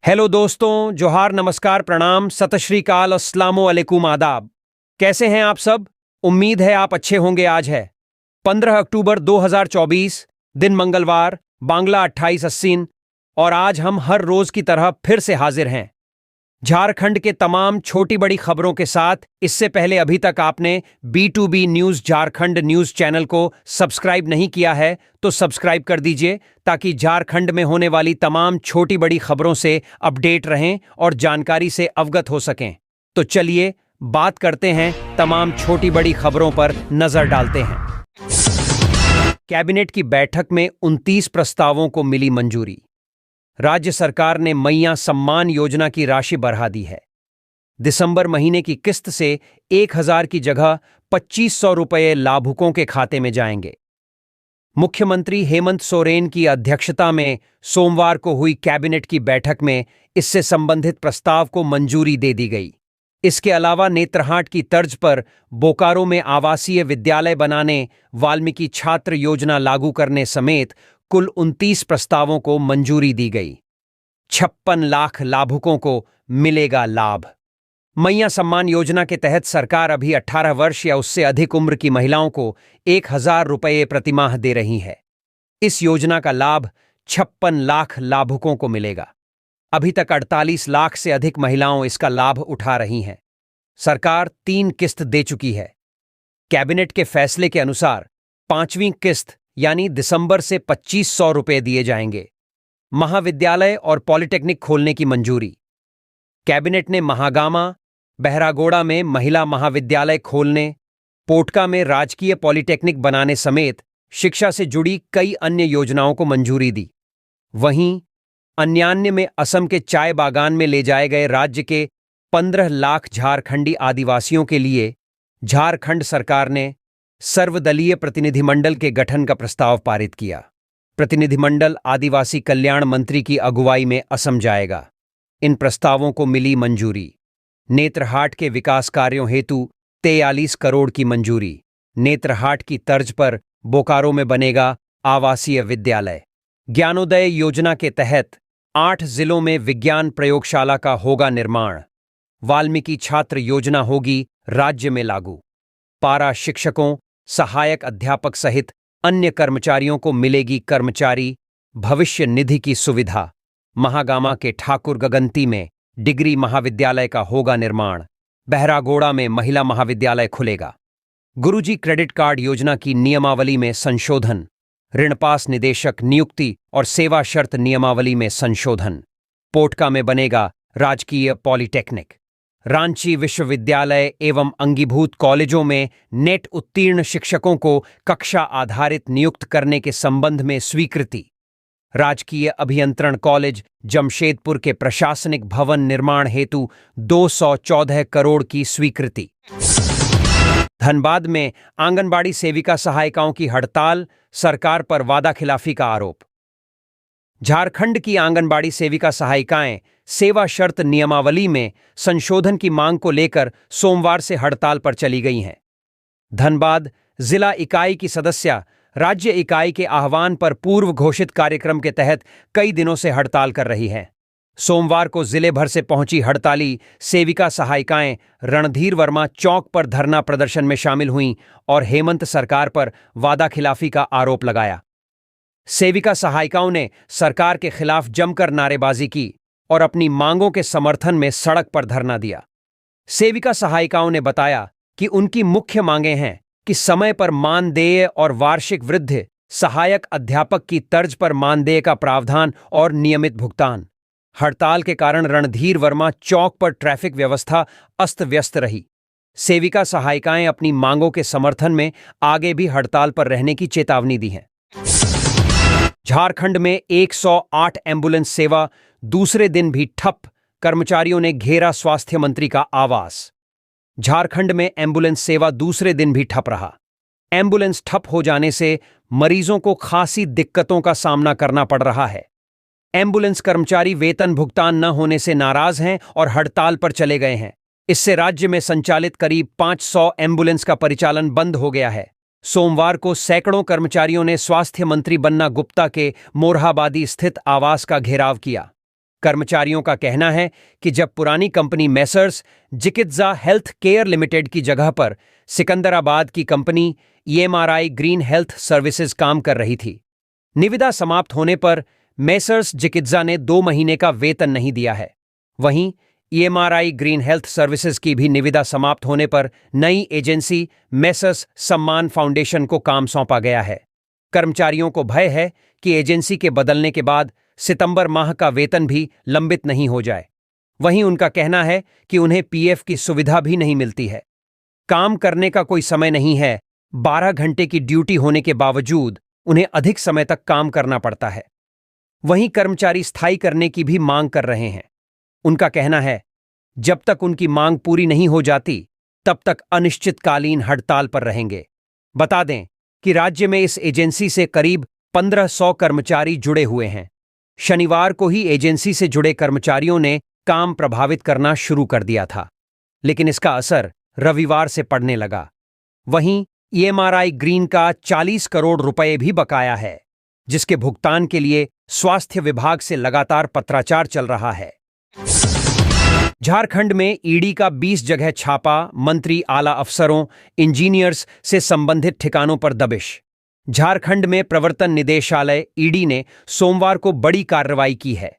Hello दोस्तों, जोहार, नमस्कार, प्रणाम, सत श्री अकाल, अस्सलामु अलैकुम, आदाब। कैसे हैं आप सब? उम्मीद है आप अच्छे होंगे। आज है 15 अक्टूबर 2024, दिन मंगलवार, बांग्ला 28 अस्सीन, और आज हम हर रोज की तरह फिर से हाजिर हैं झारखंड के तमाम छोटी बड़ी खबरों के साथ। इससे पहले अभी तक आपने B2B news Jharkhand news channel को सब्सक्राइब नहीं किया है तो सब्सक्राइब कर दीजिए, ताकि झारखंड में होने वाली तमाम छोटी बड़ी खबरों से अपडेट रहें और जानकारी से अवगत हो सकें। तो चलिए बात करते हैं, तमाम छोटी बड़ी खबरों पर नजर डालते हैं। कैबिनेट की बैठक में 29 प्रस्तावों को मिली मंजूरी। राज्य सरकार ने मैया सम्मान योजना की राशि बढ़ा दी है। दिसंबर महीने की किस्त से 1000 की जगह 2500 रुपये लाभुकों के खाते में जाएंगे। मुख्यमंत्री हेमंत सोरेन की अध्यक्षता में सोमवार को हुई कैबिनेट की बैठक में इससे संबंधित प्रस्ताव को मंजूरी दे दी गई। इसके अलावा नेत्रहाट की तर्ज पर बोकारो में आवासीय विद्यालय बनाने, वाल्मीकि छात्र योजना लागू करने समेत कुल 29 प्रस्तावों को मंजूरी दी गई। 56 लाख लाभुकों को मिलेगा लाभ। मैया सम्मान योजना के तहत सरकार अभी 18 वर्ष या उससे अधिक उम्र की महिलाओं को 1000 रुपये प्रतिमाह दे रही है। इस योजना का लाभ 56 लाख लाभुकों को मिलेगा। अभी तक 48 लाख से अधिक महिलाओं इसका लाभ उठा रही हैं। सरकार 3 किस्त दे चुकी है। कैबिनेट के फैसले के अनुसार 5वीं किस्त यानी दिसंबर से 2500 रुपये दिए जाएंगे। महाविद्यालय और पॉलिटेक्निक खोलने की मंजूरी। कैबिनेट ने महागामा, बहरागोड़ा में महिला महाविद्यालय खोलने, पोटका में राजकीय पॉलिटेक्निक बनाने समेत शिक्षा से जुड़ी कई अन्य योजनाओं को मंजूरी दी। वहीं अन्यान्य में असम के चाय बागान में ले जाए गए राज्य के 15 लाख झारखंडी आदिवासियों के लिए झारखंड सरकार ने सर्वदलीय प्रतिनिधिमंडल के गठन का प्रस्ताव पारित किया। प्रतिनिधिमंडल आदिवासी कल्याण मंत्री की अगुवाई में असम जाएगा। इन प्रस्तावों को मिली मंजूरी। नेत्रहाट के विकास कार्यों हेतु 43 करोड़ की मंजूरी। नेत्रहाट की तर्ज पर बोकारो में बनेगा आवासीय विद्यालय। ज्ञानोदय योजना के तहत 8 जिलों में विज्ञान प्रयोगशाला का होगा निर्माण। वाल्मीकि छात्र योजना होगी राज्य में लागू। पारा शिक्षकों, सहायक अध्यापक सहित अन्य कर्मचारियों को मिलेगी कर्मचारी भविष्य निधि की सुविधा। महागामा के ठाकुर गगनती में डिग्री महाविद्यालय का होगा निर्माण। बहरागोड़ा में महिला महाविद्यालय खुलेगा। गुरुजी क्रेडिट कार्ड योजना की नियमावली में संशोधन। ऋणपास निदेशक नियुक्ति और सेवा शर्त नियमावली में संशोधन। पोटका में बनेगा राजकीय पॉलिटेक्निक। रांची विश्वविद्यालय एवं अंगीभूत कॉलेजों में नेट उत्तीर्ण शिक्षकों को कक्षा आधारित नियुक्त करने के संबंध में स्वीकृति। राजकीय अभियंत्रण कॉलेज जमशेदपुर के प्रशासनिक भवन निर्माण हेतु 214 करोड़ की स्वीकृति। धनबाद में आंगनबाड़ी सेविका सहायिकाओं की हड़ताल, सरकार पर वादाखिलाफी का आरोप। झारखंड की आंगनबाड़ी सेविका सहायिकाएं सेवा शर्त नियमावली में संशोधन की मांग को लेकर सोमवार से हड़ताल पर चली गई हैं। धनबाद जिला इकाई की सदस्या राज्य इकाई के आह्वान पर पूर्व घोषित कार्यक्रम के तहत कई दिनों से हड़ताल कर रही हैं। सोमवार को जिले भर से पहुंची हड़ताली सेविका सहायिकाएं रणधीर वर्मा चौक पर धरना प्रदर्शन में शामिल हुईं और हेमंत सरकार पर वादाखिलाफी का आरोप लगाया। सेविका सहायिकाओं ने सरकार के खिलाफ जमकर नारेबाजी की और अपनी मांगों के समर्थन में सड़क पर धरना दिया। सेविका सहायिकाओं ने बताया कि उनकी मुख्य मांगें हैं कि समय पर मानदेय और वार्षिक वृद्धि, सहायक अध्यापक की तर्ज पर मानदेय का प्रावधान और नियमित भुगतान। हड़ताल के कारण रणधीर वर्मा चौक पर ट्रैफिक व्यवस्था अस्त व्यस्त रही। सेविका सहायिकाएं अपनी मांगों के समर्थन में आगे भी हड़ताल पर रहने की चेतावनी दी है। झारखंड में 108 एम्बुलेंस सेवा दूसरे दिन भी ठप, कर्मचारियों ने घेरा स्वास्थ्य मंत्री का आवास। झारखंड में एम्बुलेंस सेवा दूसरे दिन भी ठप रहा। एम्बुलेंस ठप हो जाने से मरीजों को खासी दिक्कतों का सामना करना पड़ रहा है। एम्बुलेंस कर्मचारी वेतन भुगतान न होने से नाराज हैं और हड़ताल पर चले गए हैं। इससे राज्य में संचालित करीब 500 एम्बुलेंस का परिचालन बंद हो गया है। सोमवार को सैकड़ों कर्मचारियों ने स्वास्थ्य मंत्री बन्ना गुप्ता के मोरहाबादी स्थित आवास का घेराव किया। कर्मचारियों का कहना है कि जब पुरानी कंपनी मेसर्स चिकित्सा हेल्थ केयर लिमिटेड की जगह पर सिकंदराबाद की company EMRI green health services काम कर रही थी, निविदा समाप्त होने पर मेसर्स चिकित्सा ने 2 महीने का वेतन नहीं दिया है। वहीं ईएमआरआई ग्रीन हेल्थ सर्विसेज की भी निविदा समाप्त होने पर नई एजेंसी मेसर्स सम्मान फाउंडेशन को काम सौंपा गया है। कर्मचारियों को भय है कि एजेंसी के बदलने के बाद सितंबर माह का वेतन भी लंबित नहीं हो जाए। वहीं उनका कहना है कि उन्हें पीएफ की सुविधा भी नहीं मिलती है। काम करने का कोई समय नहीं है। 12 घंटे की ड्यूटी होने के बावजूद उन्हें अधिक समय तक काम करना पड़ता है। वहीं कर्मचारी स्थायी करने की भी मांग कर रहे हैं। उनका कहना है, जब तक उनकी मांग पूरी नहीं हो जाती, तब तक अनिश्चितकालीन हड़ताल पर रहेंगे। बता दें कि राज्य में इस एजेंसी से करीब 1500 कर्मचारी जुड़े हुए हैं। शनिवार को ही एजेंसी से जुड़े कर्मचारियों ने काम प्रभावित करना शुरू कर दिया था, लेकिन इसका असर रविवार से पड़ने लगा। वहीं ईएमआरआई ग्रीन का 40 करोड़ रुपए भी बकाया है, जिसके भुगतान के लिए स्वास्थ्य विभाग से लगातार पत्राचार चल रहा है। झारखंड में ईडी का 20 जगह छापा, मंत्री, आला अफसरों, इंजीनियर्स से संबंधित ठिकानों पर दबिश। झारखंड में प्रवर्तन निदेशालय ईडी ने सोमवार को बड़ी कार्रवाई की है।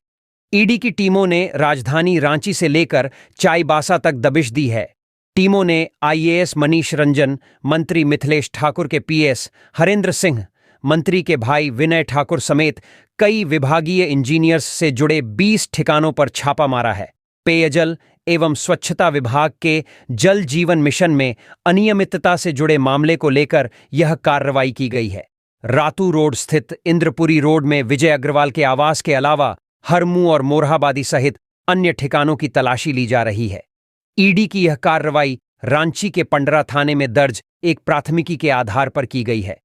ईडी की टीमों ने राजधानी रांची से लेकर चाईबासा तक दबिश दी है। टीमों ने आईएएस मनीष रंजन, मंत्री मिथिलेश ठाकुर के पीएस हरेंद्र सिंह, मंत्री के भाई विनय ठाकुर समेत कई विभागीय इंजीनियर्स से जुड़े 20 ठिकानों पर छापा मारा है। पेयजल एवं स्वच्छता विभाग के जल जीवन मिशन में अनियमितता से जुड़े मामले को लेकर यह कार्रवाई की गई है। रातू रोड स्थित इंद्रपुरी रोड में विजय अग्रवाल के आवास के अलावा हरमू और मोरहाबादी सहित अन्य ठिकानों की तलाशी ली जा रही है। ईडी की यह कार्रवाई रांची के पंडरा थाने में दर्ज एक प्राथमिकी के आधार पर की गई है।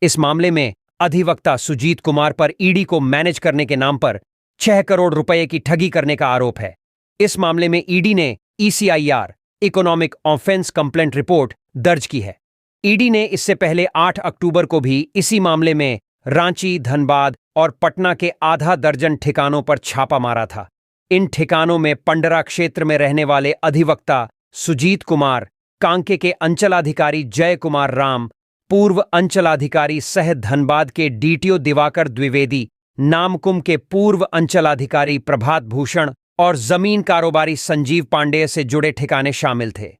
इस मामले में अधिवक्ता सुजीत कुमार पर ईडी को मैनेज करने के नाम पर 6 करोड़ रुपए की ठगी करने का आरोप है। इस मामले में ईडी ने ECIR economic offence complaint report दर्ज की है। ईडी ने इससे पहले 8 अक्टूबर को भी इसी मामले में रांची, धनबाद और पटना के आधा दर्जन ठिकानों पर छापा मारा था। इन ठिकानों में पंडरा क्षेत्र में रहने वाले अधिवक्ता सुजीत कुमार, कांके के अंचलाधिकारी जय कुमार राम, पूर्व अंचलाधिकारी सह धनबाद के डीटीओ दिवाकर द्विवेदी, नामकुम के पूर्व अंचलाधिकारी प्रभात भूषण और जमीन कारोबारी संजीव पांडेय से जुड़े ठिकाने शामिल थे।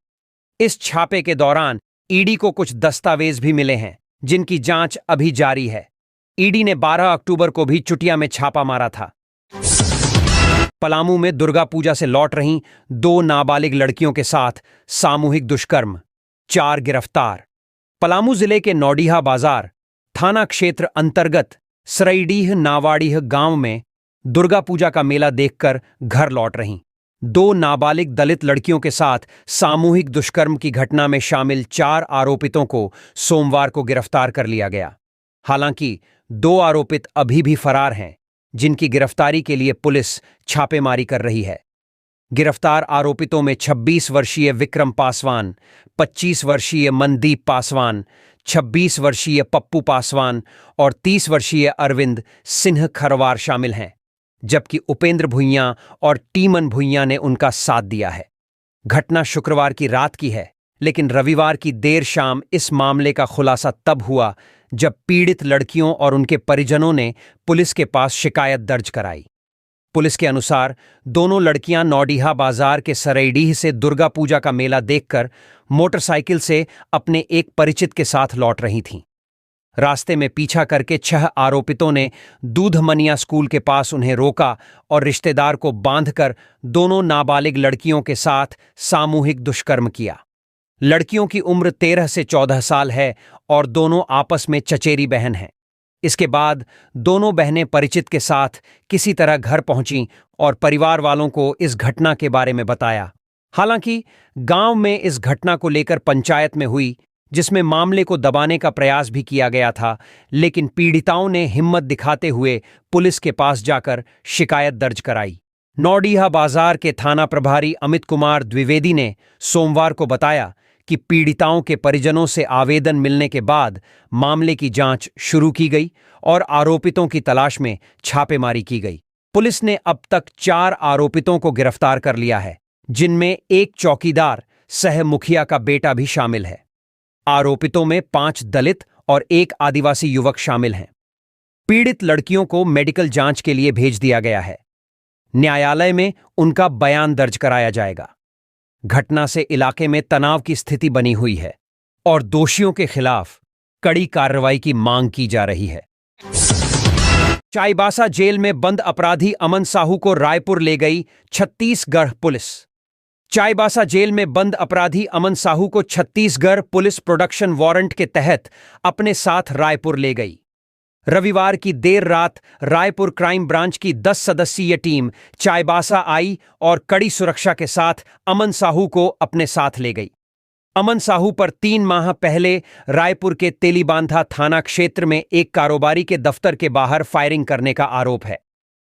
इस छापे के दौरान ईडी को कुछ दस्तावेज भी मिले हैं, जिनकी जांच अभी जारी है। ईडी ने 12 अक्टूबर को भी चुटिया में छापा मारा था। पलामू में दुर्गा पूजा से लौट रहीं 2 नाबालिग लड़कियों के साथ सामूहिक दुष्कर्म, 4 गिरफ्तार। पलामू जिले के नौडीहा बाजार थाना क्षेत्र अंतर्गत सरईडीह नावाडीह गांव में दुर्गा पूजा का मेला देखकर घर लौट रहीं 2 नाबालिग दलित लड़कियों के साथ सामूहिक दुष्कर्म की घटना में शामिल 4 आरोपितों को सोमवार को गिरफ्तार कर लिया गया। हालांकि 2 आरोपित अभी भी फरार हैं, जिनकी गिरफ्तारी के लिए पुलिस छापेमारी कर रही है। गिरफ्तार आरोपितों में 26 वर्षीय विक्रम पासवान, 25 वर्षीय मनदीप पासवान, 26 वर्षीय पप्पू पासवान और 30 वर्षीय अरविंद सिंह खरवार शामिल हैं, जबकि उपेंद्र भुइयां और टीमन भुइयां ने उनका साथ दिया है। घटना शुक्रवार की रात की है, लेकिन रविवार की देर शाम इस मामले का खुलासा तब हुआ जब पीड़ित लड़कियों और उनके परिजनों ने पुलिस के पास शिकायत दर्ज कराई। पुलिस के अनुसार दोनों लड़कियां नौडीहा बाजार के सरईडीह से दुर्गा पूजा का मेला देखकर मोटरसाइकिल से अपने एक परिचित के साथ लौट रही थीं। रास्ते में पीछा करके 6 आरोपितों ने दूधमनिया स्कूल के पास उन्हें रोका और रिश्तेदार को बांधकर दोनों नाबालिग लड़कियों के साथ सामूहिक दुष्कर्म किया। लड़कियों की उम्र 13 से 14 साल है और दोनों आपस में चचेरी बहन हैं। इसके बाद दोनों बहनें परिचित के साथ किसी तरह घर पहुंचीं और परिवार वालों को इस घटना के बारे में बताया। हालांकि गांव में इस घटना को लेकर पंचायत में हुई, जिसमें मामले को दबाने का प्रयास भी किया गया था, लेकिन पीड़िताओं ने हिम्मत दिखाते हुए पुलिस के पास जाकर शिकायत दर्ज कराई। नौडीहा बाजार के थाना प्रभारी अमित कुमार द्विवेदी ने सोमवार को बताया कि पीड़िताओं के परिजनों से आवेदन मिलने के बाद मामले की जांच शुरू की गई और आरोपितों की तलाश में छापेमारी की गई। पुलिस ने अब तक 4 आरोपितों को गिरफ्तार कर लिया है, जिनमें एक चौकीदार सह मुखिया का बेटा भी शामिल है। आरोपितों में 5 दलित और एक आदिवासी युवक शामिल हैं। पीड़ित लड़कियों को मेडिकल जांच के लिए भेज दिया गया है। न्यायालय में उनका बयान दर्ज कराया जाएगा। घटना से इलाके में तनाव की स्थिति बनी हुई है और दोषियों के खिलाफ कड़ी कार्रवाई की मांग की जा रही है। चाईबासा जेल में बंद अपराधी अमन साहू को रायपुर ले गई छत्तीसगढ़ पुलिस। चाईबासा जेल में बंद अपराधी अमन साहू को छत्तीसगढ़ पुलिस प्रोडक्शन वारंट के तहत अपने साथ रायपुर ले गई। रविवार की देर रात रायपुर क्राइम ब्रांच की 10 सदस्यीय टीम चाईबासा आई और कड़ी सुरक्षा के साथ अमन साहू को अपने साथ ले गई। अमन साहू पर 3 माह पहले रायपुर के तेलीबांधा थाना क्षेत्र में एक कारोबारी के दफ्तर के बाहर फायरिंग करने का आरोप है।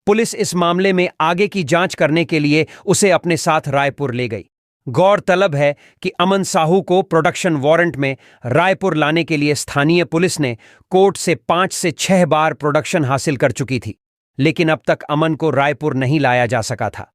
पुलिस इस मामले में आगे की जांच करने के लिए उसे अपने साथ रायपुर ले गई। गौरतलब है कि अमन साहू को प्रोडक्शन वारंट में रायपुर लाने के लिए स्थानीय पुलिस ने कोर्ट से 5 से 6 बार प्रोडक्शन हासिल कर चुकी थी, लेकिन अब तक अमन को रायपुर नहीं लाया जा सका था।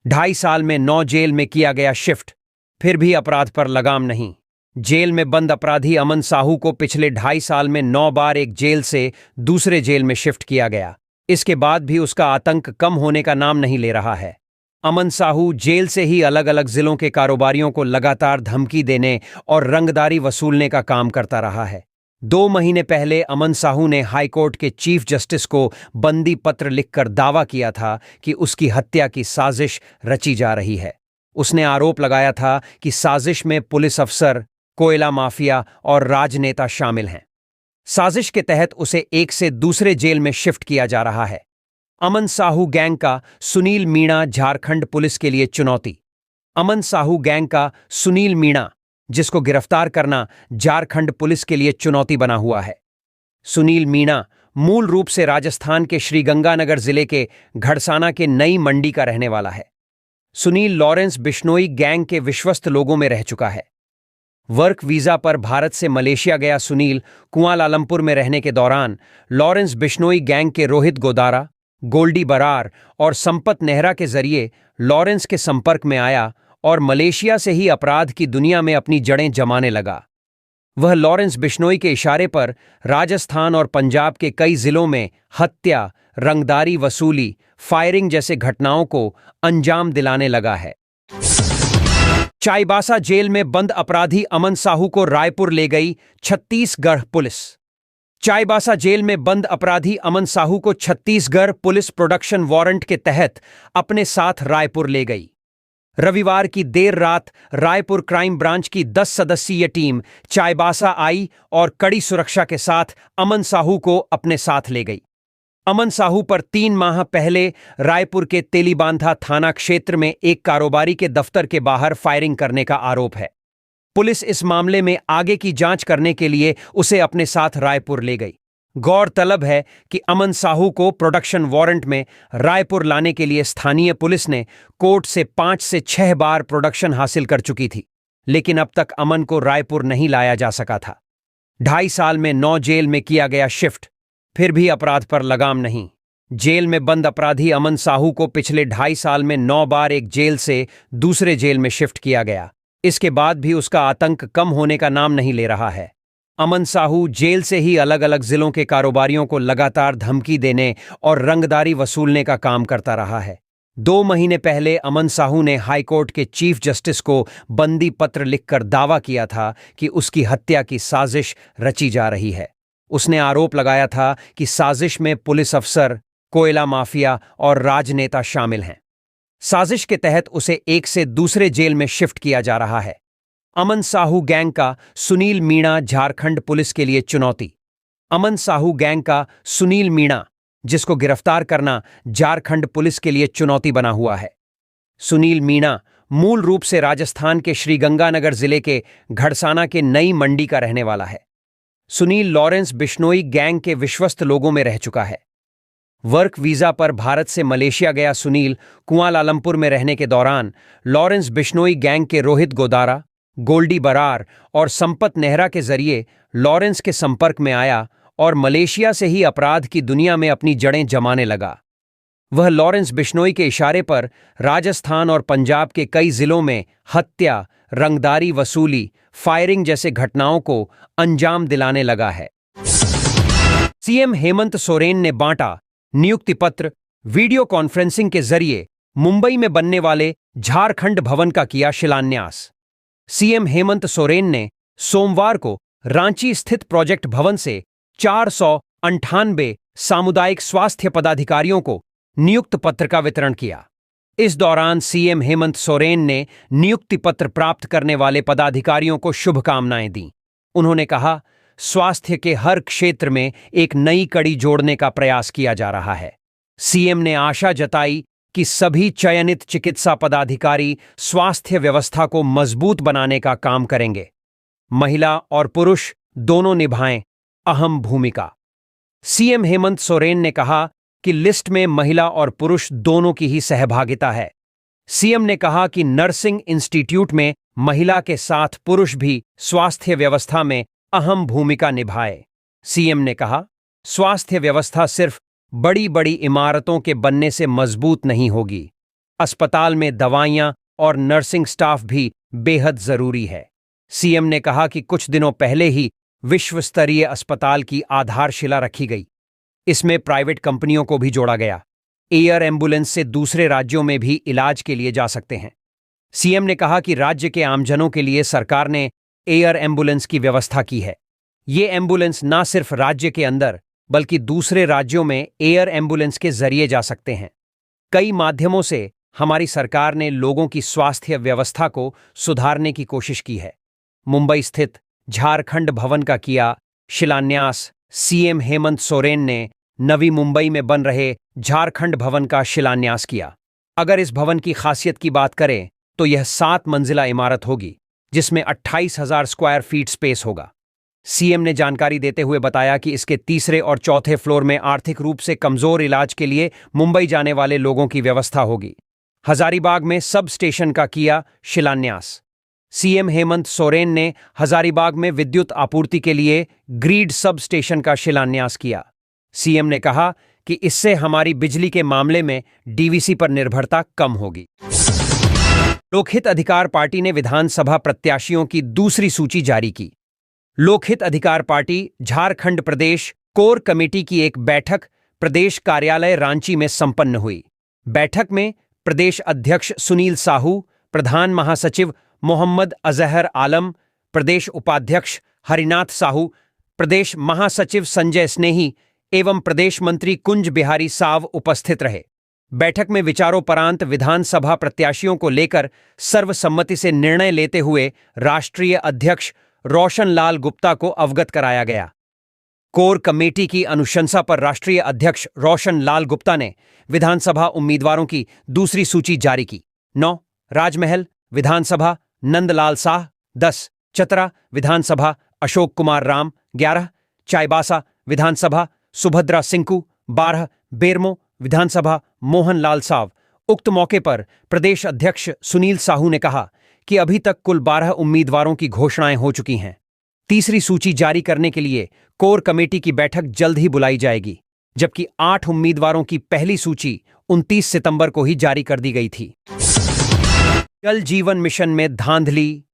2.5 साल में 9 जेल में किया गया शिफ्ट, फिर भी अपराध पर लगाम नहीं। जेल में बंद अपराधी अमन साहू को पिछले 2.5 साल में 9 बार एक जेल से दूसरे जेल में शिफ्ट किया गया। इसके बाद भी उसका आतंक कम होने का नाम नहीं ले रहा है। अमन साहू जेल से ही अलग अलग जिलों के कारोबारियों को लगातार धमकी देने और रंगदारी वसूलने का काम करता रहा है। 2 महीने पहले अमन साहू ने हाईकोर्ट के चीफ जस्टिस को बंदी पत्र लिखकर दावा किया था कि उसकी हत्या की साजिश रची जा रही है। उसने आरोप लगाया था कि साजिश में पुलिस अफसर, कोयला माफिया और राजनेता शामिल हैं। साजिश के तहत उसे एक से दूसरे जेल में शिफ्ट किया जा रहा है। अमन साहू गैंग का सुनील मीणा झारखंड पुलिस के लिए चुनौती। अमन साहू गैंग का सुनील मीणा, जिसको गिरफ्तार करना झारखंड पुलिस के लिए चुनौती बना हुआ है। सुनील मीणा मूल रूप से राजस्थान के श्रीगंगानगर जिले के घड़साना के नई मंडी का रहने वाला है। सुनील लॉरेंस बिश्नोई गैंग के विश्वस्त लोगों में रह चुका है। वर्क वीजा पर भारत से मलेशिया गया सुनील कुआलालंपुर में रहने के दौरान लॉरेंस बिश्नोई गैंग के रोहित गोदारा, गोल्डी बरार और संपत नेहरा के जरिए लॉरेंस के संपर्क में आया और मलेशिया से ही अपराध की दुनिया में अपनी जड़ें जमाने लगा। वह लॉरेंस बिश्नोई के इशारे पर राजस्थान और पंजाब के कई जिलों में हत्या, रंगदारी वसूली, फायरिंग जैसे घटनाओं को अंजाम दिलाने लगा है। चाईबासा जेल में बंद अपराधी अमन साहू को रायपुर ले गई छत्तीसगढ़ पुलिस। चाईबासा जेल में बंद अपराधी अमन साहू को छत्तीसगढ़ पुलिस प्रोडक्शन वारंट के तहत अपने साथ रायपुर ले गई। रविवार की देर रात रायपुर क्राइम ब्रांच की 10 सदस्यीय टीम चाईबासा आई और कड़ी सुरक्षा के साथ अमन साहू को अपने साथ ले गई। अमन साहू पर 3 माह पहले रायपुर के तेलीबांधा थाना क्षेत्र में एक कारोबारी के दफ्तर के बाहर फायरिंग करने का आरोप है। पुलिस इस मामले में आगे की जांच करने के लिए उसे अपने साथ रायपुर ले गई। गौरतलब है कि अमन साहू को प्रोडक्शन वारंट में रायपुर लाने के लिए स्थानीय पुलिस ने कोर्ट से 5 से 6 बार प्रोडक्शन हासिल कर चुकी थी, लेकिन अब तक अमन को रायपुर नहीं लाया जा सका था। 2.5 साल में 9 जेल में किया गया शिफ्ट, फिर भी अपराध पर लगाम नहीं। जेल में बंद अपराधी अमन साहू को पिछले 2.5 साल में 9 बार एक जेल से दूसरे जेल में शिफ्ट किया गया। इसके बाद भी उसका आतंक कम होने का नाम नहीं ले रहा है। अमन साहू जेल से ही अलग अलग जिलों के कारोबारियों को लगातार धमकी देने और रंगदारी वसूलने का काम करता रहा है। 2 महीने पहले अमन साहू ने हाईकोर्ट के चीफ जस्टिस को बंदी पत्र लिखकर दावा किया था कि उसकी हत्या की साजिश रची जा रही है। उसने आरोप लगाया था कि साजिश में पुलिस अफसर, कोयला माफिया और राजनेता शामिल हैं। साजिश के तहत उसे एक से दूसरे जेल में शिफ्ट किया जा रहा है। अमन साहू गैंग का सुनील मीणा झारखंड पुलिस के लिए चुनौती। अमन साहू गैंग का सुनील मीणा, जिसको गिरफ्तार करना झारखंड पुलिस के लिए चुनौती बना हुआ है। सुनील मीणा मूल रूप से राजस्थान के श्रीगंगानगर जिले के घड़साना के नई मंडी का रहने वाला है। सुनील लॉरेंस बिश्नोई गैंग के विश्वस्त लोगों में रह चुका है। वर्क वीजा पर भारत से मलेशिया गया सुनील कुआलालंपुर में रहने के दौरान लॉरेंस बिश्नोई गैंग के रोहित गोदारा, गोल्डी बरार और संपत नेहरा के जरिए लॉरेंस के संपर्क में आया और मलेशिया से ही अपराध की दुनिया में अपनी जड़ें जमाने लगा। वह लॉरेंस बिश्नोई के इशारे पर राजस्थान और पंजाब के कई जिलों में हत्या, रंगदारी वसूली, फायरिंग जैसे घटनाओं को अंजाम दिलाने लगा है। सीएम हेमंत सोरेन ने बांटा नियुक्ति पत्र। वीडियो कॉन्फ्रेंसिंग के जरिए मुंबई में बनने वाले झारखंड भवन का किया शिलान्यास। सीएम हेमंत सोरेन ने सोमवार को रांची स्थित प्रोजेक्ट भवन से 498 सामुदायिक स्वास्थ्य पदाधिकारियों को नियुक्ति पत्र का वितरण किया। इस दौरान सीएम हेमंत सोरेन ने नियुक्ति पत्र प्राप्त करने वाले पदाधिकारियों को शुभकामनाएं दी। उन्होंने कहा, स्वास्थ्य के हर क्षेत्र में एक नई कड़ी जोड़ने का प्रयास किया जा रहा है। सीएम ने आशा जताई कि सभी चयनित चिकित्सा पदाधिकारी स्वास्थ्य व्यवस्था को मजबूत बनाने का काम करेंगे। महिला और पुरुष दोनों निभाएं अहम भूमिका। सीएम हेमंत सोरेन ने कहा कि लिस्ट में महिला और पुरुष दोनों की ही सहभागिता है। सीएम ने कहा कि नर्सिंग इंस्टीट्यूट में महिला के साथ पुरुष भी स्वास्थ्य व्यवस्था में अहम भूमिका निभाए। सीएम ने कहा, स्वास्थ्य व्यवस्था सिर्फ बड़ी बड़ी इमारतों के बनने से मजबूत नहीं होगी। अस्पताल में दवाइयां और नर्सिंग स्टाफ भी बेहद जरूरी है। सीएम ने कहा कि कुछ दिनों पहले ही विश्व स्तरीय अस्पताल की आधारशिला रखी गई। इसमें प्राइवेट कंपनियों को भी जोड़ा गया। एयर एम्बुलेंस से दूसरे राज्यों में भी इलाज के लिए जा सकते हैं। सीएम ने कहा कि राज्य के आमजनों के लिए सरकार ने एयर एम्बुलेंस की व्यवस्था की है। ये एम्बुलेंस न सिर्फ राज्य के अंदर बल्कि दूसरे राज्यों में एयर एम्बुलेंस के जरिए जा सकते हैं। कई माध्यमों से हमारी सरकार ने लोगों की स्वास्थ्य व्यवस्था को सुधारने की कोशिश की है। मुंबई स्थित झारखंड भवन का किया शिलान्यास। सीएम हेमंत सोरेन ने नवी मुंबई में बन रहे झारखंड भवन का शिलान्यास किया। अगर इस भवन की खासियत की बात करें तो यह 7 मंजिला इमारत होगी जिसमें 28,000 स्क्वायर फीट स्पेस होगा। सीएम ने जानकारी देते हुए बताया कि इसके तीसरे और चौथे फ्लोर में आर्थिक रूप से कमजोर इलाज के लिए मुंबई जाने वाले लोगों की व्यवस्था होगी। हजारीबाग में सब स्टेशन का किया शिलान्यास। सीएम हेमंत सोरेन ने हजारीबाग में विद्युत आपूर्ति के लिए ग्रिड सब स्टेशन का शिलान्यास किया। सीएम ने कहा कि इससे हमारी बिजली के मामले में डीवीसी पर निर्भरता कम होगी। लोकहित अधिकार पार्टी ने विधानसभा प्रत्याशियों की दूसरी सूची जारी की। लोकहित अधिकार पार्टी झारखंड प्रदेश कोर कमेटी की एक बैठक प्रदेश कार्यालय रांची में संपन्न हुई। बैठक में प्रदेश अध्यक्ष सुनील साहू, प्रधान महासचिव मोहम्मद अजहर आलम, प्रदेश उपाध्यक्ष हरिनाथ साहू, प्रदेश महासचिव संजय स्नेही एवं प्रदेश मंत्री कुंज बिहारी साव उपस्थित रहे। बैठक में विचारोपरांत विधानसभा प्रत्याशियों को लेकर सर्वसम्मति से निर्णय लेते हुए राष्ट्रीय अध्यक्ष रोशन लाल गुप्ता को अवगत कराया गया। कोर कमेटी की अनुशंसा पर राष्ट्रीय अध्यक्ष रोशन लाल गुप्ता ने विधानसभा उम्मीदवारों की दूसरी सूची जारी की। 9 राजमहल विधानसभा नंदलाल साह, 10 चतरा विधानसभा अशोक कुमार राम, 11 चाईबासा विधानसभा सुभद्रा सिंकू, 12 बेरमो विधानसभा मोहन लाल साव। उक्त मौके पर प्रदेश अध्यक्ष सुनील साहू ने कहा कि अभी तक कुल 12 उम्मीदवारों की घोषणाएं हो चुकी हैं। तीसरी सूची जारी करने के लिए कोर कमेटी की बैठक जल्द ही बुलाई जाएगी, जबकि 8 उम्मीदवारों की पहली सूची 29 सितंबर को ही जारी कर दी गई थी। जल जीवन मिशन में धांधली,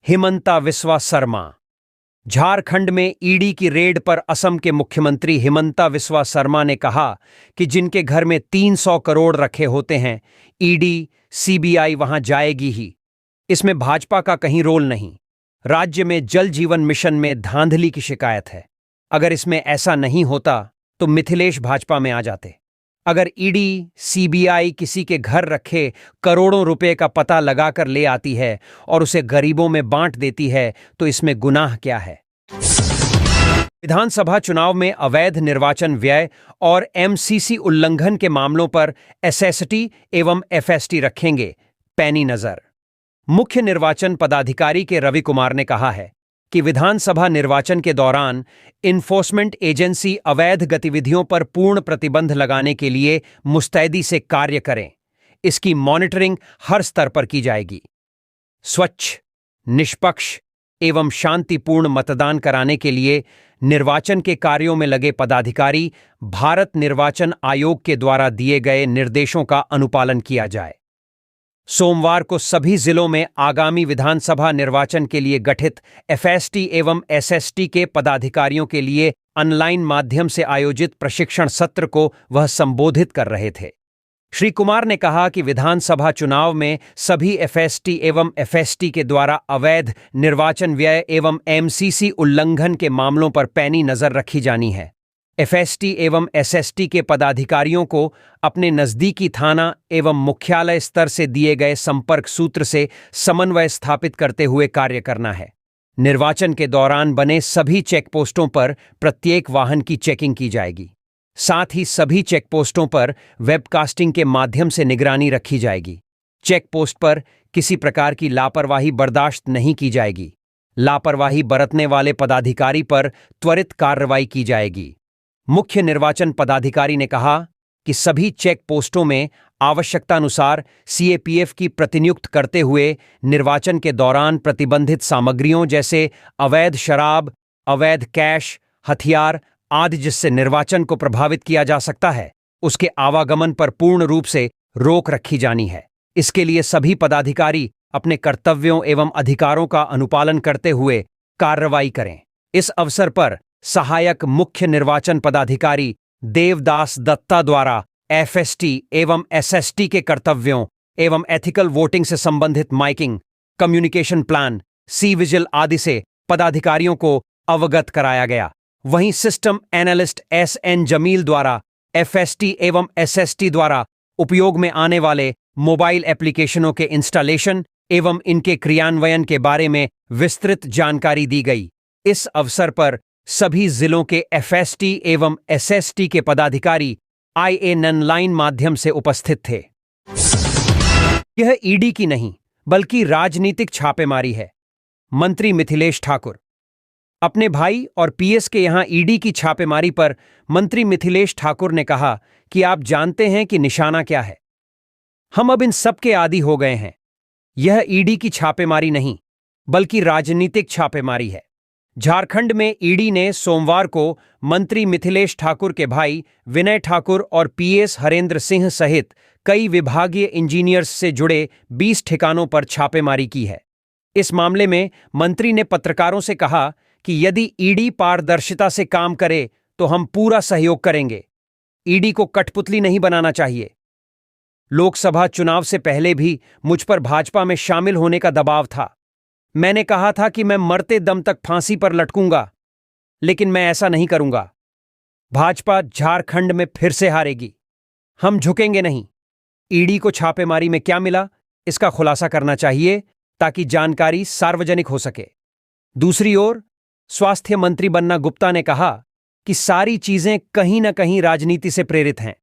हिमंता विश्वा शर्मा। झारखंड में ईडी की रेड पर असम के मुख्यमंत्री हिमंता विश्वा शर्मा ने कहा कि जिनके घर में 300 करोड़ रखे होते हैं, ईडी सीबीआई वहां जाएगी ही। इसमें भाजपा का कहीं रोल नहीं। राज्य में जल जीवन मिशन में धांधली की शिकायत है। अगर इसमें ऐसा नहीं होता तो मिथिलेश भाजपा में आ जाते। अगर ईडी सीबीआई किसी के घर रखे करोड़ों रुपए का पता लगाकर ले आती है और उसे गरीबों में बांट देती है तो इसमें गुनाह क्या है? विधानसभा चुनाव में अवैध निर्वाचन व्यय और एमसीसी उल्लंघन के मामलों पर एसएसटी एवं एफएसटी रखेंगे पैनी नजर। मुख्य निर्वाचन पदाधिकारी के रवि कुमार ने कहा है कि विधानसभा निर्वाचन के दौरान इन्फोर्समेंट एजेंसी अवैध गतिविधियों पर पूर्ण प्रतिबंध लगाने के लिए मुस्तैदी से कार्य करें। इसकी मॉनिटरिंग हर स्तर पर की जाएगी। स्वच्छ, निष्पक्ष एवं शांतिपूर्ण मतदान कराने के लिए निर्वाचन के कार्यों में लगे पदाधिकारी भारत निर्वाचन आयोग के द्वारा दिए गए निर्देशों का अनुपालन किया जाए। सोमवार को सभी जिलों में आगामी विधानसभा निर्वाचन के लिए गठित एफएसटी एवं एसएसटी के पदाधिकारियों के लिए ऑनलाइन माध्यम से आयोजित प्रशिक्षण सत्र को वह संबोधित कर रहे थे। श्री कुमार ने कहा कि विधानसभा चुनाव में सभी एफएसटी एवं एफएसटी के द्वारा अवैध निर्वाचन व्यय एवं एमसीसी उल्लंघन के मामलों पर पैनी नजर रखी जानी है। एफएसटी एवं एसएसटी के पदाधिकारियों को अपने नजदीकी थाना एवं मुख्यालय स्तर से दिए गए संपर्क सूत्र से समन्वय स्थापित करते हुए कार्य करना है। निर्वाचन के दौरान बने सभी चेकपोस्टों पर प्रत्येक वाहन की चेकिंग की जाएगी। साथ ही सभी चेकपोस्टों पर वेबकास्टिंग के माध्यम से निगरानी रखी जाएगी। चेकपोस्ट पर किसी प्रकार की लापरवाही बर्दाश्त नहीं की जाएगी। लापरवाही बरतने वाले पदाधिकारी पर त्वरित कार्रवाई की जाएगी। मुख्य निर्वाचन पदाधिकारी ने कहा कि सभी चेक पोस्टों में आवश्यकतानुसार सीएपीएफ की प्रतिनियुक्त करते हुए निर्वाचन के दौरान प्रतिबंधित सामग्रियों जैसे अवैध शराब, अवैध कैश, हथियार आदि जिससे निर्वाचन को प्रभावित किया जा सकता है, उसके आवागमन पर पूर्ण रूप से रोक रखी जानी है। इसके लिए सभी पदाधिकारी अपने कर्तव्यों एवं अधिकारों का अनुपालन करते हुए कार्रवाई करें। इस अवसर पर सहायक मुख्य निर्वाचन पदाधिकारी देवदास दत्ता द्वारा एफएसटी एवं एसएसटी के कर्तव्यों एवं एथिकल वोटिंग से संबंधित miking, communication plan, C vigil आदि से पदाधिकारियों को अवगत कराया गया। वहीं सिस्टम एनालिस्ट एसएन जमील द्वारा एफएसटी एवं एसएसटी द्वारा उपयोग में आने वाले मोबाइल एप्लीकेशनों के इंस्टॉलेशन एवं इनके क्रियान्वयन के बारे में विस्तृत जानकारी दी गई। इस अवसर पर सभी जिलों के एफएसटी एवं एसएसटी के पदाधिकारी आईएनएन लाइन माध्यम से उपस्थित थे। यह ईडी की नहीं बल्कि राजनीतिक छापेमारी है। मंत्री मिथिलेश ठाकुर। अपने भाई और पीएस के यहां ईडी की छापेमारी पर मंत्री मिथिलेश ठाकुर ने कहा कि आप जानते हैं कि निशाना क्या है। हम अब इन सब के आदी हो गए हैं। यह ईडी की छापेमारी नहीं बल्कि राजनीतिक छापेमारी है। झारखंड में ईडी ने सोमवार को मंत्री मिथिलेश ठाकुर के भाई विनय ठाकुर और पीएस हरेंद्र सिंह सहित कई विभागीय इंजीनियर्स से जुड़े 20 ठिकानों पर छापेमारी की है। इस मामले में मंत्री ने पत्रकारों से कहा कि यदि ईडी पारदर्शिता से काम करे तो हम पूरा सहयोग करेंगे। ईडी को कठपुतली नहीं बनाना चाहिए। लोकसभा चुनाव से पहले भी मुझ पर भाजपा में शामिल होने का दबाव था। मैंने कहा था कि मैं मरते दम तक फांसी पर लटकूंगा, लेकिन मैं ऐसा नहीं करूंगा। भाजपा झारखंड में फिर से हारेगी। हम झुकेंगे नहीं। ईडी को छापेमारी में क्या मिला, इसका खुलासा करना चाहिए ताकि जानकारी सार्वजनिक हो सके। दूसरी ओर स्वास्थ्य मंत्री बन्ना गुप्ता ने कहा कि सारी चीजें कहीं न कहीं राजनीति से प्रेरित हैं।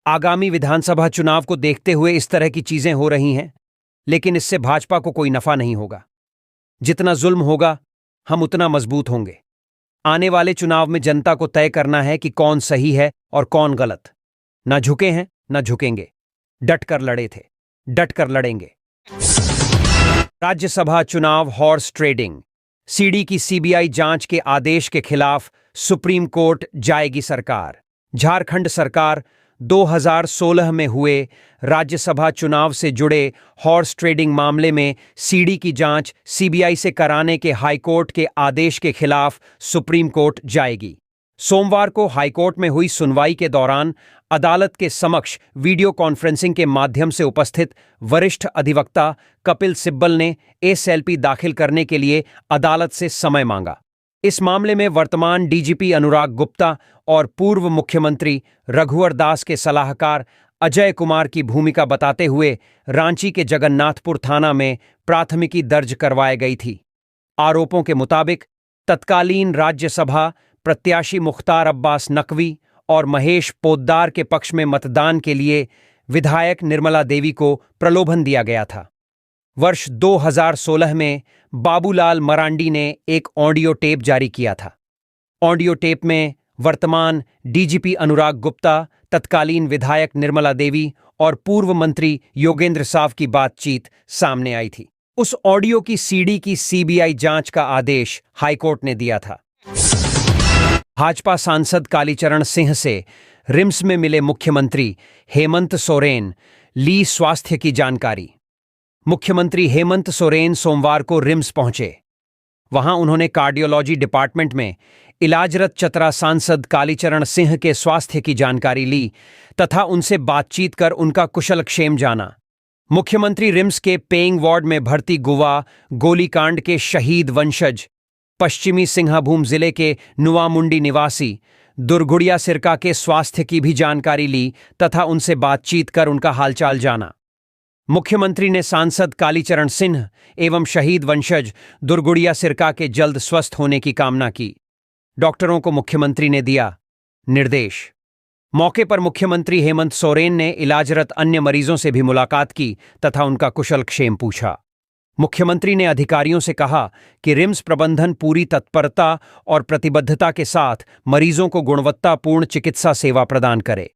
आगामी विधानसभा चुनाव को देखते हुए इस तरह की चीजें हो रही हैं, लेकिन इससे भाजपा को कोई नफा नहीं होगा। जितना जुल्म होगा हम उतना मजबूत होंगे। आने वाले चुनाव में जनता को तय करना है कि कौन सही है और कौन गलत। ना झुके हैं ना झुकेंगे। डट कर लड़े थे, डट कर लड़ेंगे। राज्यसभा चुनाव हॉर्स ट्रेडिंग। सीडी की सीबीआई जांच के आदेश के खिलाफ सुप्रीम कोर्ट जाएगी सरकार। झारखंड सरकार 2016 में हुए राज्यसभा चुनाव से जुड़े हॉर्स ट्रेडिंग मामले में सीडी की जांच सीबीआई से कराने के हाईकोर्ट के आदेश के खिलाफ सुप्रीम कोर्ट जाएगी। सोमवार को हाईकोर्ट में हुई सुनवाई के दौरान अदालत के समक्ष वीडियो कॉन्फ्रेंसिंग के माध्यम से उपस्थित वरिष्ठ अधिवक्ता कपिल सिब्बल ने एसएलपी दाखिल करने के लिए अदालत से समय मांगा। इस मामले में वर्तमान डीजीपी अनुराग गुप्ता और पूर्व मुख्यमंत्री रघुवर दास के सलाहकार अजय कुमार की भूमिका बताते हुए रांची के जगन्नाथपुर थाना में प्राथमिकी दर्ज करवाई गई थी। आरोपों के मुताबिक तत्कालीन राज्यसभा प्रत्याशी मुख्तार अब्बास नकवी और महेश पोद्दार के पक्ष में मतदान के लिए विधायक निर्मला देवी को प्रलोभन दिया गया था। वर्ष 2016 में बाबूलाल मरांडी ने एक ऑडियो टेप जारी किया था। ऑडियो टेप में वर्तमान डीजीपी अनुराग गुप्ता, तत्कालीन विधायक निर्मला देवी और पूर्व मंत्री योगेंद्र साव की बातचीत सामने आई थी। उस ऑडियो की सीडी की सीबीआई जांच का आदेश हाईकोर्ट ने दिया था। भाजपा सांसद कालीचरण सिंह से रिम्स में मिले मुख्यमंत्री हेमंत सोरेन, ली स्वास्थ्य की जानकारी। मुख्यमंत्री हेमंत सोरेन सोमवार को रिम्स पहुंचे। वहां उन्होंने कार्डियोलॉजी डिपार्टमेंट में इलाजरत चतरा सांसद कालीचरण सिंह के स्वास्थ्य की जानकारी ली तथा उनसे बातचीत कर उनका कुशलक्षेम जाना। मुख्यमंत्री रिम्स के पेइंग वार्ड में भर्ती गुवा गोलीकांड के शहीद वंशज, पश्चिमी सिंहभूम जिले के नुवामुंडी निवासी दुर्गुड़िया सिरका के स्वास्थ्य की भी जानकारी ली तथा उनसे बातचीत कर उनका हालचाल जाना। मुख्यमंत्री ने सांसद कालीचरण सिंह एवं शहीद वंशज दुर्गुड़िया सिरका के जल्द स्वस्थ होने की कामना की। डॉक्टरों को मुख्यमंत्री ने दिया निर्देश। मौके पर मुख्यमंत्री हेमंत सोरेन ने इलाजरत अन्य मरीजों से भी मुलाकात की तथा उनका कुशलक्षेम पूछा। मुख्यमंत्री ने अधिकारियों से कहा कि रिम्स प्रबंधन पूरी तत्परता और प्रतिबद्धता के साथ मरीजों को गुणवत्तापूर्ण चिकित्सा सेवा प्रदान करे।